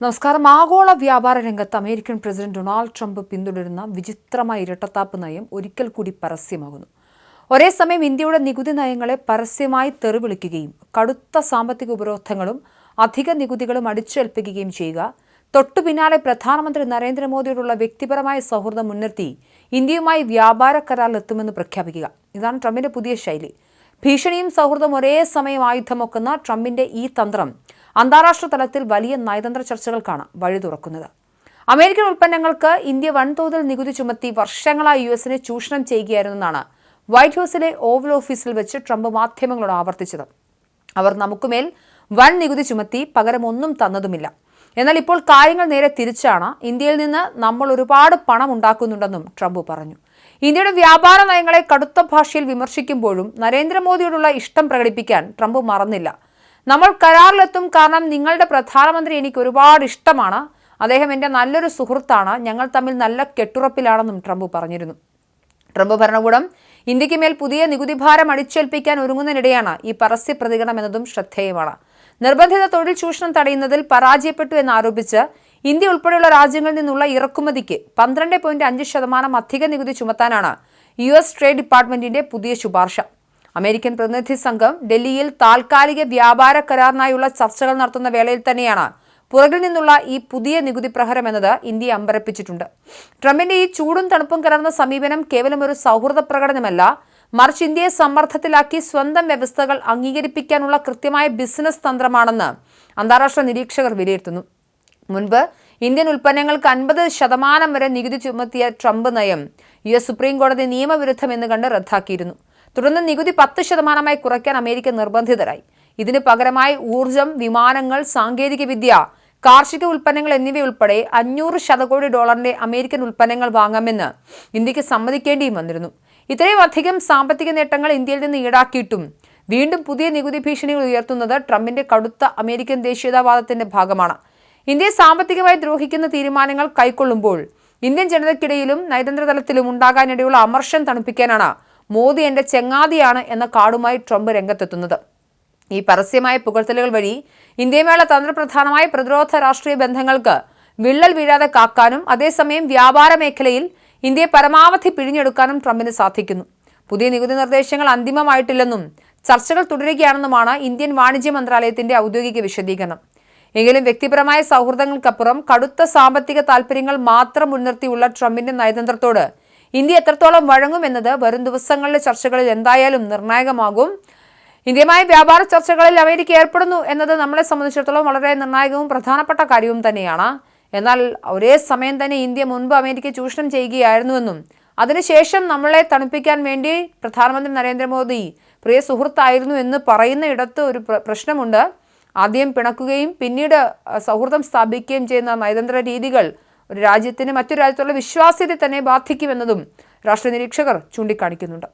നമസ്കാരം. ആഗോള വ്യാപാര രംഗത്ത് അമേരിക്കൻ പ്രസിഡന്റ് ഡൊണാൾഡ് ട്രംപ് പിന്തുടരുന്ന വിചിത്രമായ ഇരട്ടത്താപ്പ് നയം ഒരിക്കൽ കൂടി പരസ്യമാകുന്നു. ഒരേ സമയം ഇന്ത്യയുടെ നികുതി നയങ്ങളെ പരസ്യമായി തെറിവിളിക്കുകയും കടുത്ത സാമ്പത്തിക ഉപരോധങ്ങളും അധിക നികുതികളും അടിച്ചേൽപ്പിക്കുകയും ചെയ്യുക. തൊട്ടു പിന്നാലെ പ്രധാനമന്ത്രി നരേന്ദ്രമോദിയോടുള്ള വ്യക്തിപരമായ സൗഹൃദം മുൻനിർത്തി ഇന്ത്യയുമായി വ്യാപാര കരാറിലെത്തുമെന്ന് പ്രഖ്യാപിക്കുക. ഇതാണ് ട്രംപിന്റെ പുതിയ ശൈലി. ഭീഷണിയും സൗഹൃദം ഒരേ സമയം ആയുധമൊക്കുന്ന ട്രംപിന്റെ ഈ തന്ത്രം അന്താരാഷ്ട്ര തലത്തിൽ വലിയ നയതന്ത്ര ചർച്ചകൾക്കാണ് വഴി തുറക്കുന്നത്. അമേരിക്കൻ ഉൽപ്പന്നങ്ങൾക്ക് ഇന്ത്യ വൻതോതിൽ നികുതി ചുമത്തി വർഷങ്ങളായി യുഎസിനെ ചൂഷണം ചെയ്യുകയായിരുന്നെന്നാണ് വൈറ്റ് ഹൌസിലെ ഓവൽ ഓഫീസിൽ വെച്ച് ട്രംപ് മാധ്യമങ്ങളോട് ആവർത്തിച്ചത്. അവർ നമുക്കുമേൽ വൻ നികുതി ചുമത്തി, പകരം ഒന്നും തന്നതുമില്ല. എന്നാൽ ഇപ്പോൾ കാര്യങ്ങൾ നേരെ തിരിച്ചാണ്. ഇന്ത്യയിൽ നിന്ന് നമ്മൾ ഒരുപാട് പണം ഉണ്ടാക്കുന്നുണ്ടെന്നും ട്രംപ് പറഞ്ഞു. ഇന്ത്യയുടെ വ്യാപാര നയങ്ങളെ കടുത്ത ഭാഷയിൽ വിമർശിക്കുമ്പോഴും നരേന്ദ്രമോദിയോടുള്ള ഇഷ്ടം പ്രകടിപ്പിക്കാൻ ട്രംപ് മറന്നില്ല. നമ്മൾ കരാറിലെത്തും, കാരണം നിങ്ങളുടെ പ്രധാനമന്ത്രി എനിക്ക് ഒരുപാട് ഇഷ്ടമാണ്, അദ്ദേഹം എൻ്റെ നല്ലൊരു സുഹൃത്താണ്, ഞങ്ങൾ തമ്മിൽ നല്ല കെട്ടുറപ്പിലാണെന്നും ട്രംപ് പറഞ്ഞിരുന്നു. ട്രംപ് ഭരണകൂടം ഇന്ത്യക്ക് മേൽ പുതിയ നികുതി ഭാരം അടിച്ചേൽപ്പിക്കാൻ ഒരുങ്ങുന്നതിനിടെയാണ് ഈ പരസ്യ പ്രതികരണം എന്നതും ശ്രദ്ധേയമാണ്. നിർബന്ധിത തൊഴിൽ ചൂഷണം തടയുന്നതിൽ പരാജയപ്പെട്ടു എന്നാരോപിച്ച് ഇന്ത്യ ഉൾപ്പെടെയുള്ള രാജ്യങ്ങളിൽ നിന്നുള്ള ഇറക്കുമതിക്ക് 12.5% അധിക നികുതി ചുമത്താനാണ് US ട്രേഡ് ഡിപ്പാർട്ട്മെന്റിന്റെ പുതിയ ശുപാർശ. അമേരിക്കൻ പ്രതിനിധി സംഘം ഡൽഹിയിൽ താൽക്കാലിക വ്യാപാര കരാറിനായുള്ള ചർച്ചകൾ നടത്തുന്ന വേളയിൽ തന്നെയാണ് പുറകിൽ നിന്നുള്ള ഈ പുതിയ നികുതി പ്രഹരം എന്നത് ഇന്ത്യയെ അമ്പരപ്പിച്ചിട്ടുണ്ട്. ട്രംപിന്റെ ഈ ചൂടും തണുപ്പും കലർന്ന സമീപനം കേവലം ഒരു സൗഹൃദ പ്രകടനമല്ല, മറിച്ച് ഇന്ത്യയെ സമ്മർദ്ദത്തിലാക്കി സ്വന്തം വ്യവസ്ഥകൾ അംഗീകരിപ്പിക്കാനുള്ള കൃത്യമായ ബിസിനസ് തന്ത്രമാണെന്ന് അന്താരാഷ്ട്ര നിരീക്ഷകർ വിലയിരുത്തുന്നു. മുൻപ് ഇന്ത്യൻ ഉൽപ്പന്നങ്ങൾക്ക് 50% വരെ നികുതി ചുമത്തിയ ട്രംപ് നയം US സുപ്രീം കോടതി നിയമവിരുദ്ധമെന്ന് കണ്ട് റദ്ദാക്കിയിരുന്നു. തുടർന്ന് നികുതി 10% കുറയ്ക്കാൻ അമേരിക്ക നിർബന്ധിതരായി. ഇതിന് പകരമായി ഊർജം, വിമാനങ്ങൾ, സാങ്കേതികവിദ്യ, കാർഷിക ഉൽപ്പന്നങ്ങൾ എന്നിവയുൾപ്പെടെ $500 കോടി അമേരിക്കൻ ഉൽപ്പന്നങ്ങൾ വാങ്ങാമെന്ന് ഇന്ത്യക്ക് സമ്മതിക്കേണ്ടിയും വന്നിരുന്നു. ഇത്രയും അധികം സാമ്പത്തിക നേട്ടങ്ങൾ ഇന്ത്യയിൽ നിന്ന് ഈടാക്കിയിട്ടും വീണ്ടും പുതിയ നികുതി ഭീഷണികൾ ഉയർത്തുന്നത് ട്രംപിന്റെ കടുത്ത അമേരിക്കൻ ദേശീയതാവാദത്തിന്റെ ഭാഗമാണ്. ഇന്ത്യയെ സാമ്പത്തികമായി ദ്രോഹിക്കുന്ന തീരുമാനങ്ങൾ കൈക്കൊള്ളുമ്പോൾ ഇന്ത്യൻ ജനതയ്ക്കിടയിലും നയതന്ത്ര തലത്തിലും ഉണ്ടാകാനിടയുള്ള അമർഷം തണുപ്പിക്കാനാണ് മോദി എന്റെ ചെങ്ങാതിയാണ് എന്ന കാർഡുമായി ട്രംപ് രംഗത്തെത്തുന്നത്. ഈ പരസ്യമായ പുകഴ്ത്തലുകൾ വഴി ഇന്ത്യയുമായുള്ള തന്ത്രപ്രധാനമായ പ്രതിരോധ രാഷ്ട്രീയ ബന്ധങ്ങൾക്ക് വിള്ളൽ വീഴാതെ കാക്കാനും അതേസമയം വ്യാപാര മേഖലയിൽ ഇന്ത്യയെ പരമാവധി പിഴിഞ്ഞെടുക്കാനും ട്രംപിന് സാധിക്കുന്നു. പുതിയ നികുതി നിർദ്ദേശങ്ങൾ അന്തിമമായിട്ടില്ലെന്നും ചർച്ചകൾ തുടരുകയാണെന്നുമാണ് ഇന്ത്യൻ വാണിജ്യ മന്ത്രാലയത്തിന്റെ ഔദ്യോഗിക വിശദീകരണം. എങ്കിലും വ്യക്തിപരമായ സൗഹൃദങ്ങൾക്കപ്പുറം കടുത്ത സാമ്പത്തിക താൽപര്യങ്ങൾ മാത്രം മുൻനിർത്തിയുള്ള ട്രംപിന്റെ നയതന്ത്രത്തോട് ഇന്ത്യ എത്രത്തോളം വഴങ്ങുമെന്നത് വരും ദിവസങ്ങളിലെ ചർച്ചകളിൽ എന്തായാലും നിർണായകമാകും. ഇന്ത്യയുമായി വ്യാപാര ചർച്ചകളിൽ അമേരിക്ക ഏർപ്പെടുന്നു എന്നത് നമ്മളെ സംബന്ധിച്ചിടത്തോളം വളരെ നിർണായകവും പ്രധാനപ്പെട്ട കാര്യവും തന്നെയാണ്. എന്നാൽ ഒരേ സമയം തന്നെ ഇന്ത്യ മുൻപ് അമേരിക്ക ചൂഷണം ചെയ്യുകയായിരുന്നുവെന്നും അതിനുശേഷം നമ്മളെ തണുപ്പിക്കാൻ വേണ്ടി പ്രധാനമന്ത്രി നരേന്ദ്രമോദി പ്രിയ സുഹൃത്തായിരുന്നു എന്ന് പറയുന്ന ഇടത്ത് ഒരു പ്രശ്നമുണ്ട്. ആദ്യം പിണക്കുകയും പിന്നീട് സൗഹൃദം സ്ഥാപിക്കുകയും ചെയ്യുന്ന നയതന്ത്ര രീതികൾ ഒരു രാജ്യത്തിന് മറ്റൊരു രാജ്യത്തുള്ള വിശ്വാസ്യതയെ തന്നെ ബാധിക്കുമെന്നതും രാഷ്ട്രീയ നിരീക്ഷകർ ചൂണ്ടിക്കാണിക്കുന്നുണ്ട്.